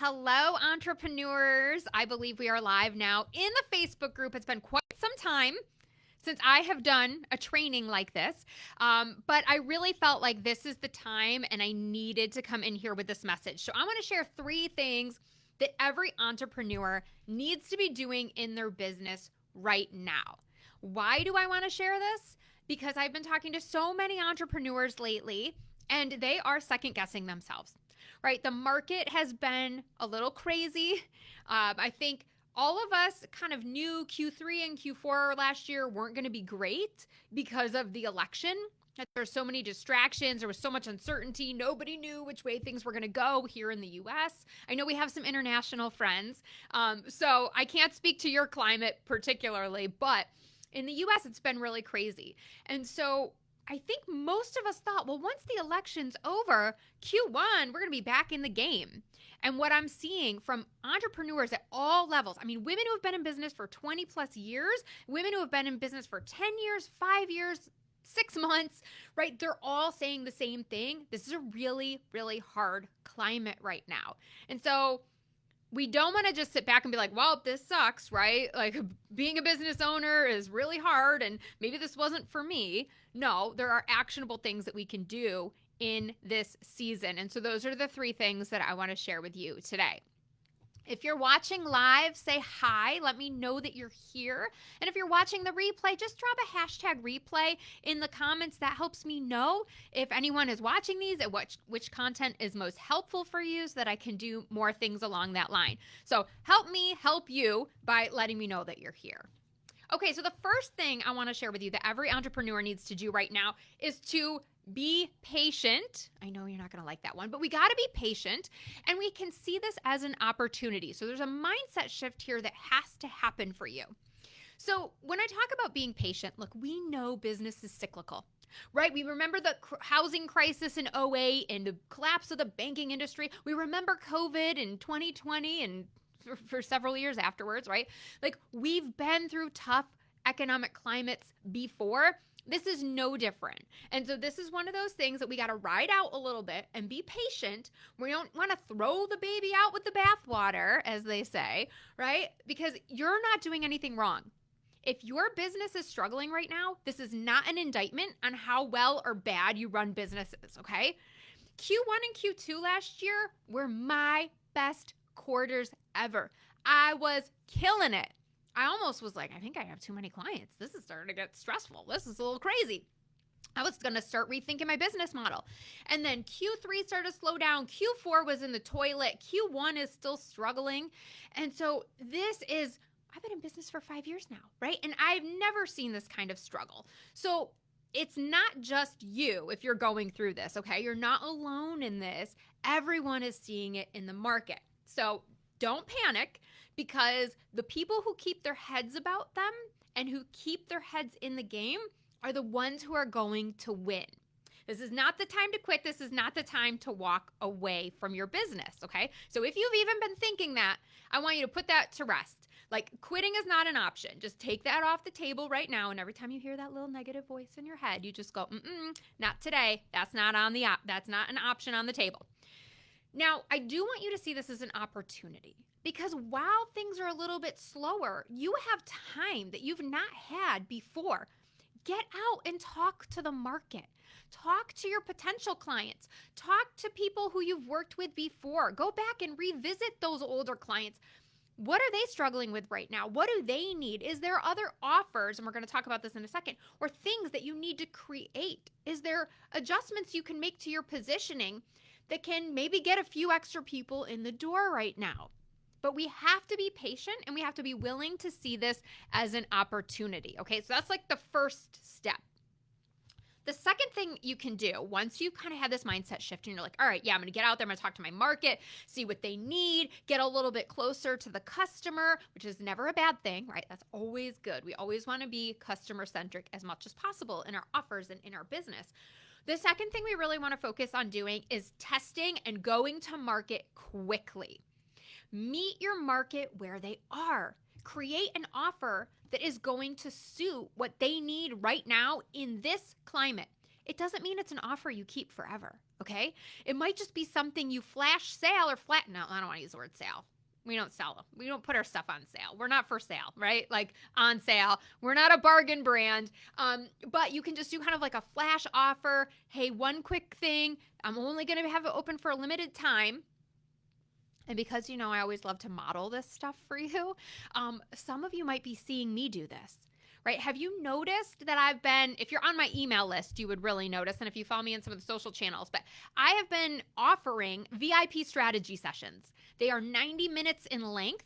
Hello, entrepreneurs. I believe we are live now in the Facebook group. It's been quite some time since I have done a training like this, but I really felt like this is the time and I needed to come in here with this message. So I want to share 3 things that every entrepreneur needs to be doing in their business right now. Why do I want to share this? Because I've been talking to so many entrepreneurs lately and they are second guessing themselves. Right? The market has been a little crazy. I think all of us kind of knew Q3 and Q4 last year weren't going to be great because of the election. There's so many distractions. There was so much uncertainty. Nobody knew which way things were going to go here in the U.S. I know we have some international friends, so I can't speak to your climate particularly, but in the U.S., it's been really crazy. And so I think most of us thought, well, once the election's over, Q1, we're going to be back in the game. And what I'm seeing from entrepreneurs at all levels, I mean, women who have been in business for 20 plus years, women who have been in business for 10 years, 5 years, 6 months, right? They're all saying the same thing. This is a really, really hard climate right now. And so we don't want to just sit back and be like, well, this sucks, right? Like being a business owner is really hard and maybe this wasn't for me. No, there are actionable things that we can do in this season. And so those are the 3 things that I want to share with you today. If you're watching live, say hi. Let me know that you're here. And if you're watching the replay, just drop a hashtag replay in the comments. That helps me know if anyone is watching these and which content is most helpful for you so that I can do more things along that line. So help me help you by letting me know that you're here. Okay, so the first thing I want to share with you that every entrepreneur needs to do right now is to be patient. I know you're not going to like that one, but we got to be patient and we can see this as an opportunity. So there's a mindset shift here that has to happen for you. So when I talk about being patient, look, we know business is cyclical, right? We remember the housing crisis in 2008 and the collapse of the banking industry. We remember COVID in 2020 and for several years afterwards, right? Like we've been through tough economic climates before. This is no different. And so this is one of those things that we got to ride out a little bit and be patient. We don't want to throw the baby out with the bathwater, as they say, right? Because you're not doing anything wrong. If your business is struggling right now, this is not an indictment on how well or bad you run businesses, okay? Q1 and Q2 last year were my best quarters ever. I was killing it. I almost was like, I think I have too many clients. This is starting to get stressful. This is a little crazy. I was going to start rethinking my business model. And then Q3 started to slow down. Q4 was in the toilet. Q1 is still struggling. And so I've been in business for 5 years now, right? And I've never seen this kind of struggle. So it's not just you if you're going through this, okay? You're not alone in this. Everyone is seeing it in the market. So don't panic, because the people who keep their heads about them and who keep their heads in the game are the ones who are going to win. This is not the time to quit. This is not the time to walk away from your business, okay? So if you've even been thinking that, I want you to put that to rest. Like quitting is not an option. Just take that off the table right now. And every time you hear that little negative voice in your head, you just go, not today. That's not an option on the table. Now, I do want you to see this as an opportunity, because while things are a little bit slower, you have time that you've not had before. Get out and talk to the market. Talk to your potential clients. Talk to people who you've worked with before. Go back and revisit those older clients. What are they struggling with right now? What do they need? Is there other offers, and we're going to talk about this in a second, or things that you need to create? Is there adjustments you can make to your positioning that can maybe get a few extra people in the door right now? But we have to be patient and we have to be willing to see this as an opportunity. Okay, so that's like the first step. The second thing you can do once you kind of have this mindset shift and you're like, all right, yeah, I'm going to get out there. I'm going to talk to my market, see what they need, get a little bit closer to the customer, which is never a bad thing, right? That's always good. We always want to be customer centric as much as possible in our offers and in our business. The second thing we really want to focus on doing is testing and going to market quickly. Meet your market where they are. Create an offer that is going to suit what they need right now in this climate. it doesn't mean it's an offer you keep forever, okay? It might just be something you flash sale or flat. No, I don't want to use the word sale. We don't sell them. We don't put our stuff on sale. We're not for sale, right? Like on sale. We're not a bargain brand. But you can just do kind of like a flash offer. Hey, one quick thing. I'm only going to have it open for a limited time. And because, I always love to model this stuff for you, some of you might be seeing me do this. Right? Have you noticed that if you're on my email list, you would really notice, and if you follow me in some of the social channels, but I have been offering VIP strategy sessions. They are 90 minutes in length,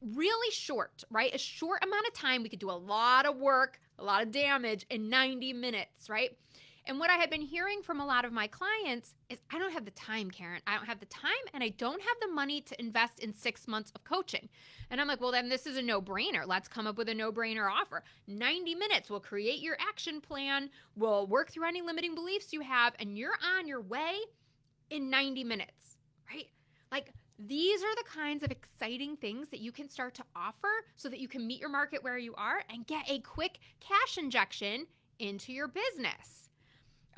really short, right? A short amount of time. We could do a lot of work, a lot of damage in 90 minutes, right? And what I have been hearing from a lot of my clients is, I don't have the time, Karen. I don't have the time, and I don't have the money to invest in 6 months of coaching. And I'm like, well, then this is a no-brainer. Let's come up with a no-brainer offer. 90 minutes. We'll create your action plan. We'll work through any limiting beliefs you have, and you're on your way in 90 minutes, right? Like, these are the kinds of exciting things that you can start to offer so that you can meet your market where you are and get a quick cash injection into your business.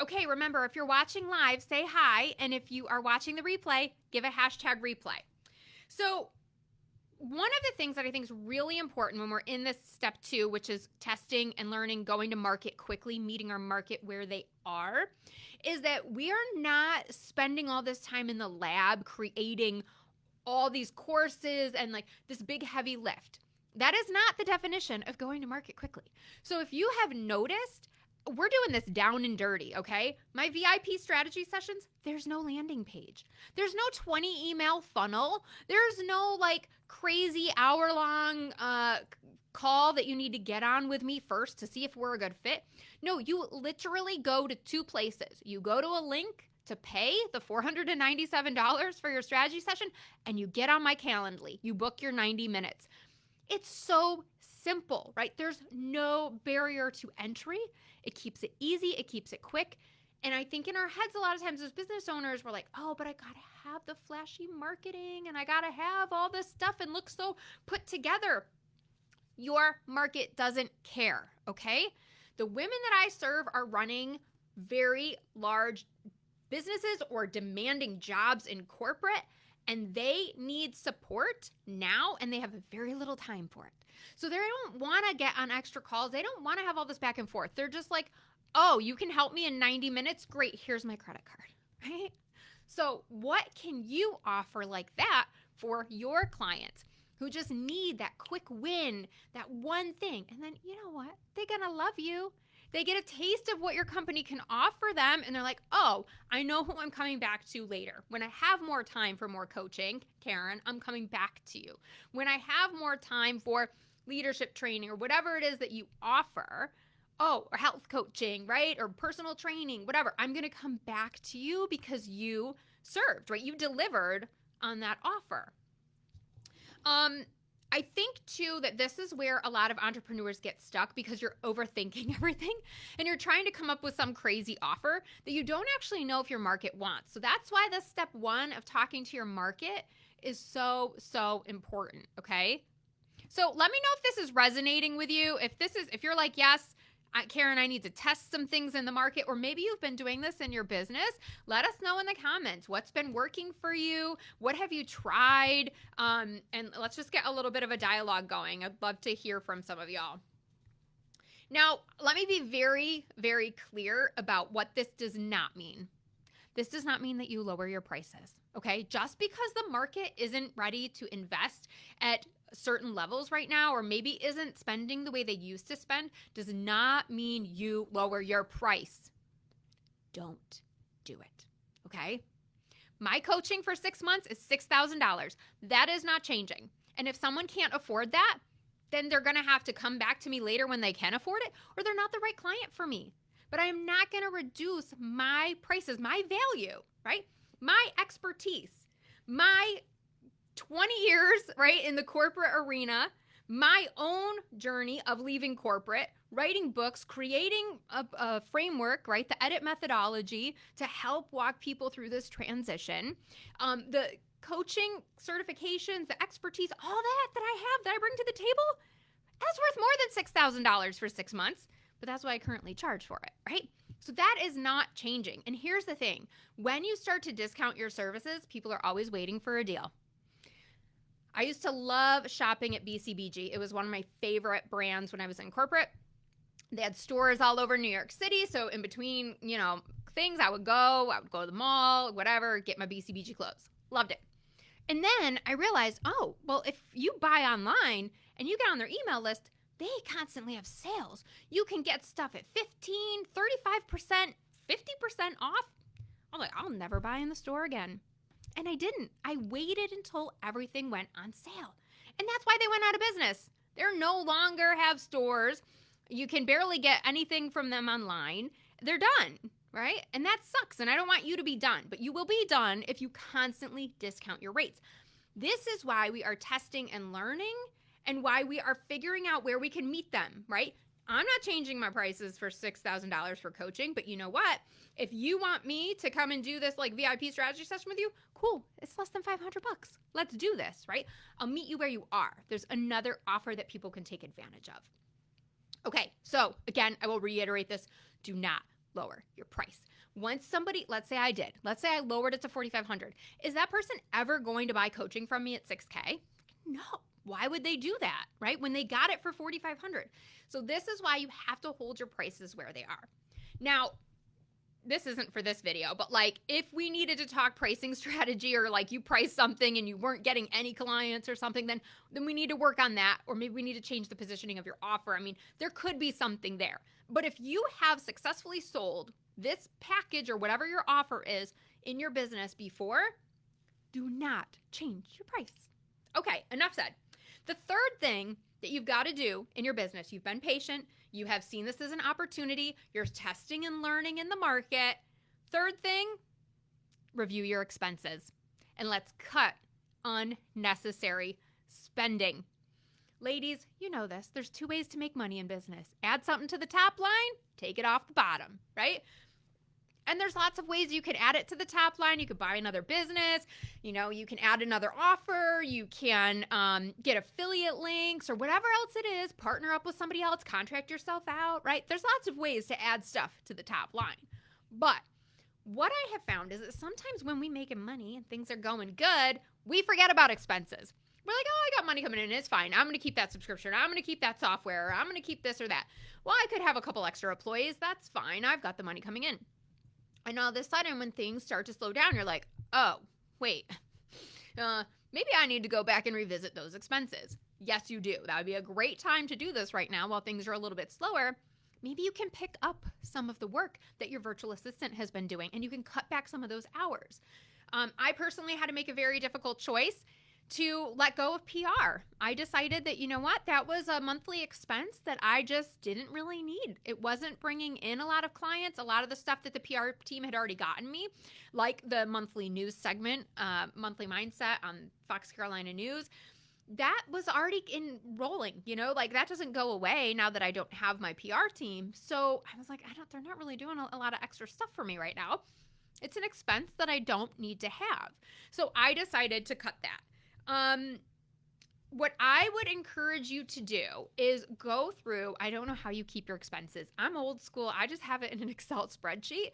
Okay, remember, if you're watching live, say hi. And if you are watching the replay, give a hashtag replay. So one of the things that I think is really important when we're in this step 2, which is testing and learning, going to market quickly, meeting our market where they are, is that we are not spending all this time in the lab creating all these courses and like this big heavy lift. That is not the definition of going to market quickly. So if you have noticed, we're doing this down and dirty, okay? My VIP strategy sessions, there's no landing page. There's no 20 email funnel. There's no like crazy hour-long call that you need to get on with me first to see if we're a good fit. No, you literally go to 2 places. You go to a link to pay the $497 for your strategy session, and you get on my Calendly. You book your 90 minutes. It's so simple, right? There's no barrier to entry. It keeps it easy. It keeps it quick. And I think in our heads, a lot of times as business owners, we're like, oh, but I got to have the flashy marketing and I got to have all this stuff and look so put together. Your market doesn't care, okay? The women that I serve are running very large businesses or demanding jobs in corporate, and they need support now, and they have very little time for it. So they don't want to get on extra calls. They don't want to have all this back and forth. They're just like, oh, you can help me in 90 minutes? Great, here's my credit card, right? So what can you offer like that for your clients who just need that quick win, that one thing? And then, you know what? They're going to love you. They get a taste of what your company can offer them, and they're like, oh, I know who I'm coming back to later. When I have more time for more coaching, Karen, I'm coming back to you. When I have more time for leadership training or whatever it is that you offer, or health coaching, right? Or personal training, whatever, I'm going to come back to you because you served, right? You delivered on that offer. I think too that this is where a lot of entrepreneurs get stuck because you're overthinking everything and you're trying to come up with some crazy offer that you don't actually know if your market wants. So that's why this step 1 of talking to your market is so, so important, okay? So let me know if this is resonating with you. If you're like, yes, Karen, I need to test some things in the market, or maybe you've been doing this in your business, let us know in the comments. What's been working for you? What have you tried? And let's just get a little bit of a dialogue going. I'd love to hear from some of y'all. Now, let me be very, very clear about what this does not mean. This does not mean that you lower your prices, okay? Just because the market isn't ready to invest at certain levels right now, or maybe isn't spending the way they used to spend, does not mean you lower your price. Don't do it, okay? My coaching for 6 months is $6,000. That is not changing. And if someone can't afford that, then they're going to have to come back to me later when they can afford it, or they're not the right client for me. But I am not going to reduce my prices, my value, right? My expertise, my 20 years, right, in the corporate arena, my own journey of leaving corporate, writing books, creating a framework, right, the EDIT methodology to help walk people through this transition, the coaching certifications, the expertise, all that I have, that I bring to the table, that's worth more than $6,000 for 6 months. But that's what I currently charge for it, right? So that is not changing. And here's the thing. When you start to discount your services, people are always waiting for a deal. I used to love shopping at BCBG. It was one of my favorite brands when I was in corporate. They had stores all over New York City. So in between, things, I would go to the mall, whatever, get my BCBG clothes. Loved it. And then I realized, oh, well, if you buy online and you get on their email list, they constantly have sales. You can get stuff at 15, 35%, 50% off. I'm like, I'll never buy in the store again. And I didn't. I waited until everything went on sale. And that's why they went out of business. They no longer have stores. You can barely get anything from them online. They're done, right? And that sucks. And I don't want you to be done, but you will be done if you constantly discount your rates. This is why we are testing and learning and why we are figuring out where we can meet them, right? I'm not changing my prices for $6,000 for coaching, but you know what? If you want me to come and do this like VIP strategy session with you, cool. It's less than $500. Let's do this, right? I'll meet you where you are. There's another offer that people can take advantage of. Okay, so again, I will reiterate this. Do not lower your price. Once somebody, let's say I lowered it to $4,500. Is that person ever going to buy coaching from me at $6,000? No. Why would they do that, right? When they got it for $4,500. So this is why you have to hold your prices where they are. Now, this isn't for this video, but like if we needed to talk pricing strategy or like you priced something and you weren't getting any clients or something, then we need to work on that. Or maybe we need to change the positioning of your offer. I mean, there could be something there. But if you have successfully sold this package or whatever your offer is in your business before, do not change your price. Okay, enough said. The third thing that you've got to do in your business, you've been patient, you have seen this as an opportunity, you're testing and learning in the market. Third thing, review your expenses and let's cut unnecessary spending. Ladies, you know this. There's two ways to make money in business. Add something to the top line, take it off the bottom, right? And there's lots of ways you could add it to the top line. You could buy another business. You can add another offer. You can get affiliate links or whatever else it is. Partner up with somebody else. Contract yourself out, right? There's lots of ways to add stuff to the top line. But what I have found is that sometimes when we making money and things are going good, we forget about expenses. We're like, oh, I got money coming in. It's fine. I'm going to keep that subscription. I'm going to keep that software. I'm going to keep this or that. Well, I could have a couple extra employees. That's fine. I've got the money coming in. And all of a sudden, when things start to slow down, you're like, oh, wait, maybe I need to go back and revisit those expenses. Yes, you do. That would be a great time to do this right now while things are a little bit slower. Maybe you can pick up some of the work that your virtual assistant has been doing, and you can cut back some of those hours. I personally had to make a very difficult choice to let go of PR. I decided that, you know what, that was a monthly expense that I just didn't really need. It wasn't bringing in a lot of clients. A lot of the stuff that the PR team had already gotten me, like the monthly news segment, Monthly Mindset on Fox Carolina News, that was already rolling, like that doesn't go away now that I don't have my PR team. So I was like, they're not really doing a lot of extra stuff for me right now. It's an expense that I don't need to have. So I decided to cut that. What I would encourage you to do is go through, I don't know how you keep your expenses. I'm old school. I just have it in an Excel spreadsheet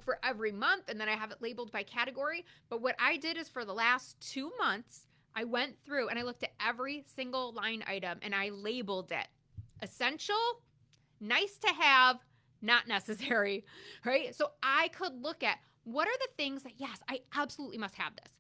for every month, and then I have it labeled by category. But what I did is for the last 2 months, I went through and I looked at every single line item and I labeled it essential, nice to have, not necessary, right? So I could look at what are the things that, yes, I absolutely must have this.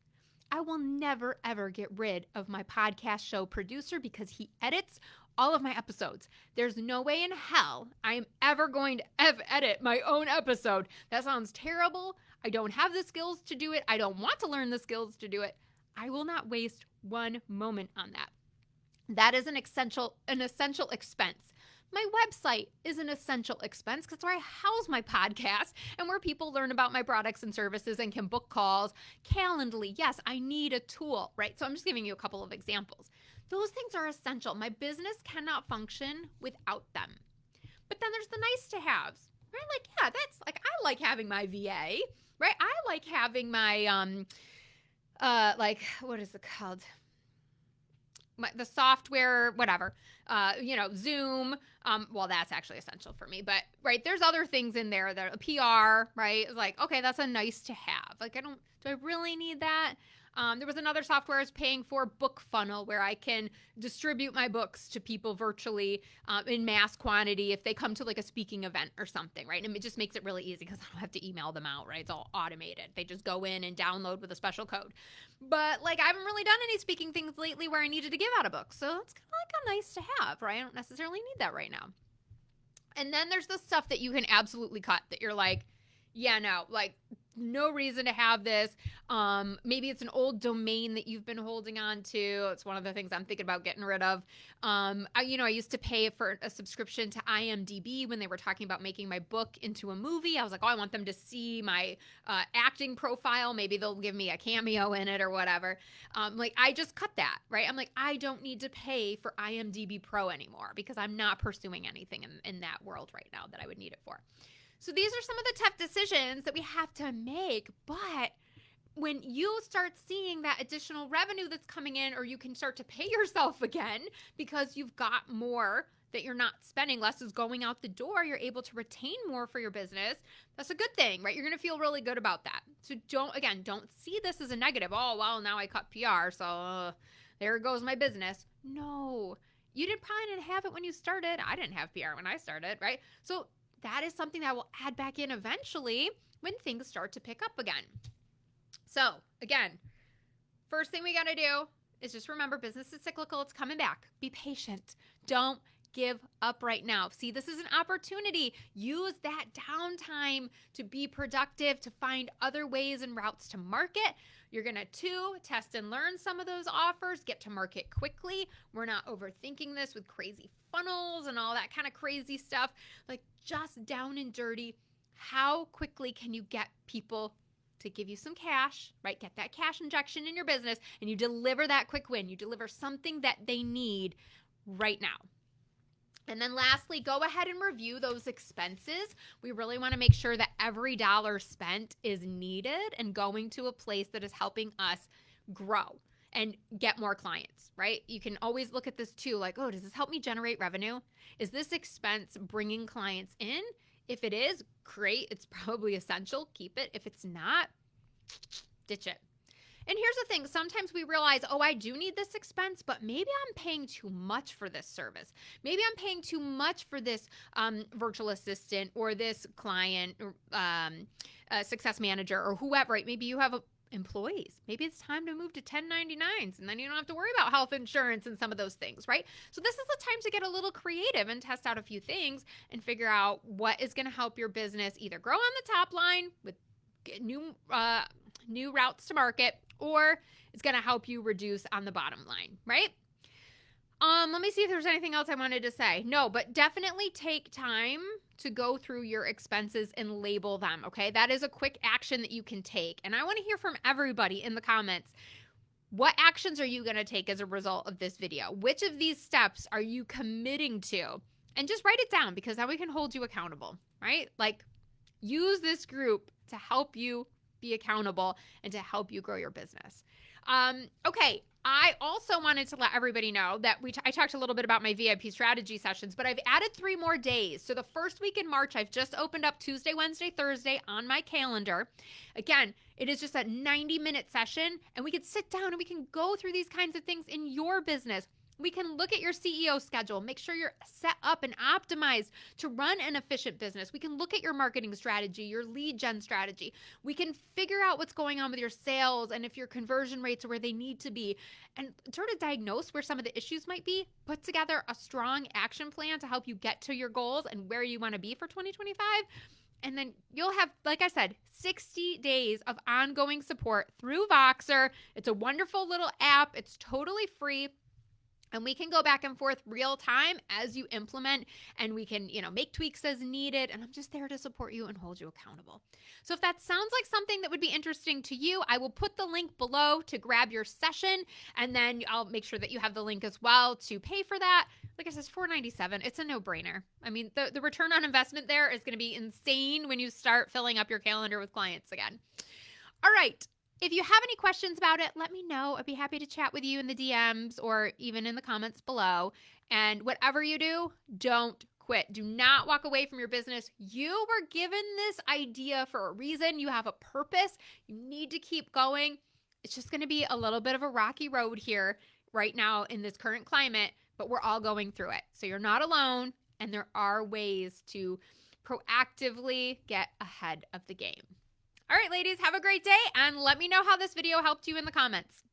I will never, ever get rid of my podcast show producer because he edits all of my episodes. There's no way in hell I am ever going to edit my own episode. That sounds terrible. I don't have the skills to do it. I don't want to learn the skills to do it. I will not waste one moment on that. That is an essential expense. My website is an essential expense because it's where I house my podcast and where people learn about my products and services and can book calls. Calendly, yes, I need a tool, right? So I'm just giving you a couple of examples. Those things are essential. My business cannot function without them. But then there's the nice to haves, right? Like, yeah, that's like, I like having my VA, right? I like having my, what is it called? the software, whatever, Zoom. Well, that's actually essential for me, but right, there's other things in there that a PR, right? Like, okay, that's a nice to have. Like, do I really need that? There was another software I was paying for, BookFunnel, where I can distribute my books to people virtually in mass quantity if they come to like a speaking event or something, right? And it just makes it really easy because I don't have to email them out, right? It's all automated. They just go in and download with a special code. But like, I haven't really done any speaking things lately where I needed to give out a book. So it's kind of like a nice to have, right? I don't necessarily need that right now. And then there's the stuff that you can absolutely cut that you're like, yeah, no, like no reason to have this. Maybe it's an old domain that you've been holding on to. It's one of the things I'm thinking about getting rid of. I used to pay for a subscription to IMDb when they were talking about making my book into a movie. I was like, oh, I want them to see my acting profile. Maybe they'll give me a cameo in it or whatever. I just cut that, right? I'm like, I don't need to pay for IMDb Pro anymore because I'm not pursuing anything in that world right now that I would need it for. So these are some of the tough decisions that we have to make, but when you start seeing that additional revenue that's coming in, or you can start to pay yourself again because you've got more that you're not spending, less is going out the door, you're able to retain more for your business. That's a good thing, right? You're going to feel really good about that. So don't see this as a negative. Oh, well, now I cut PR, so there goes my business. No, you probably didn't have it when you started. I didn't have PR when I started, right? So that is something that will add back in eventually when things start to pick up again. So again, first thing we got to do is just remember business is cyclical. It's coming back. Be patient. Don't give up right now. See, this is an opportunity. Use that downtime to be productive, to find other ways and routes to market. You're going to test and learn some of those offers, get to market quickly. We're not overthinking this with crazy funnels and all that kind of crazy stuff. Like, just down and dirty, how quickly can you get people to give you some cash, right? Get that cash injection in your business, and you deliver that quick win. You deliver something that they need right now. And then lastly, go ahead and review those expenses. We really want to make sure that every dollar spent is needed and going to a place that is helping us grow and get more clients, right? You can always look at this too, like, oh, does this help me generate revenue? Is this expense bringing clients in? If it is, great. It's probably essential. Keep it. If it's not, ditch it. And here's the thing. Sometimes we realize, oh, I do need this expense, but maybe I'm paying too much for this service. Maybe I'm paying too much for this virtual assistant or this client success manager or whoever, right? Maybe you have employees. Maybe it's time to move to 1099s, and then you don't have to worry about health insurance and some of those things, right? So this is the time to get a little creative and test out a few things and figure out what is going to help your business either grow on the top line with new routes to market, or it's going to help you reduce on the bottom line, right? Let me see if there's anything else I wanted to say. No, but definitely take time to go through your expenses and label them, okay? That is a quick action that you can take. And I want to hear from everybody in the comments. What actions are you going to take as a result of this video? Which of these steps are you committing to? And just write it down, because now we can hold you accountable, right? Like, use this group to help you be accountable and to help you grow your business. Okay. I also wanted to let everybody know that I talked a little bit about my VIP strategy sessions, but I've added 3 more days. So the first week in March, I've just opened up Tuesday, Wednesday, Thursday on my calendar. Again, it is just a 90-minute session, and we can sit down and we can go through these kinds of things in your business. We can look at your CEO schedule, make sure you're set up and optimized to run an efficient business. We can look at your marketing strategy, your lead gen strategy. We can figure out what's going on with your sales and if your conversion rates are where they need to be, and sort of diagnose where some of the issues might be, put together a strong action plan to help you get to your goals and where you want to be for 2025. And then you'll have, like I said, 60 days of ongoing support through Voxer. It's a wonderful little app. It's totally free. And we can go back and forth real time as you implement, and we can, make tweaks as needed. And I'm just there to support you and hold you accountable. So if that sounds like something that would be interesting to you, I will put the link below to grab your session. And then I'll make sure that you have the link as well to pay for that. Like I said, it's $4.97. It's a no-brainer. I mean, the return on investment there is going to be insane when you start filling up your calendar with clients again. All right. If you have any questions about it, let me know. I'd be happy to chat with you in the DMs or even in the comments below. And whatever you do, don't quit. Do not walk away from your business. You were given this idea for a reason. You have a purpose. You need to keep going. It's just going to be a little bit of a rocky road here right now in this current climate, but we're all going through it. So you're not alone, and there are ways to proactively get ahead of the game. All right, ladies, have a great day, and let me know how this video helped you in the comments.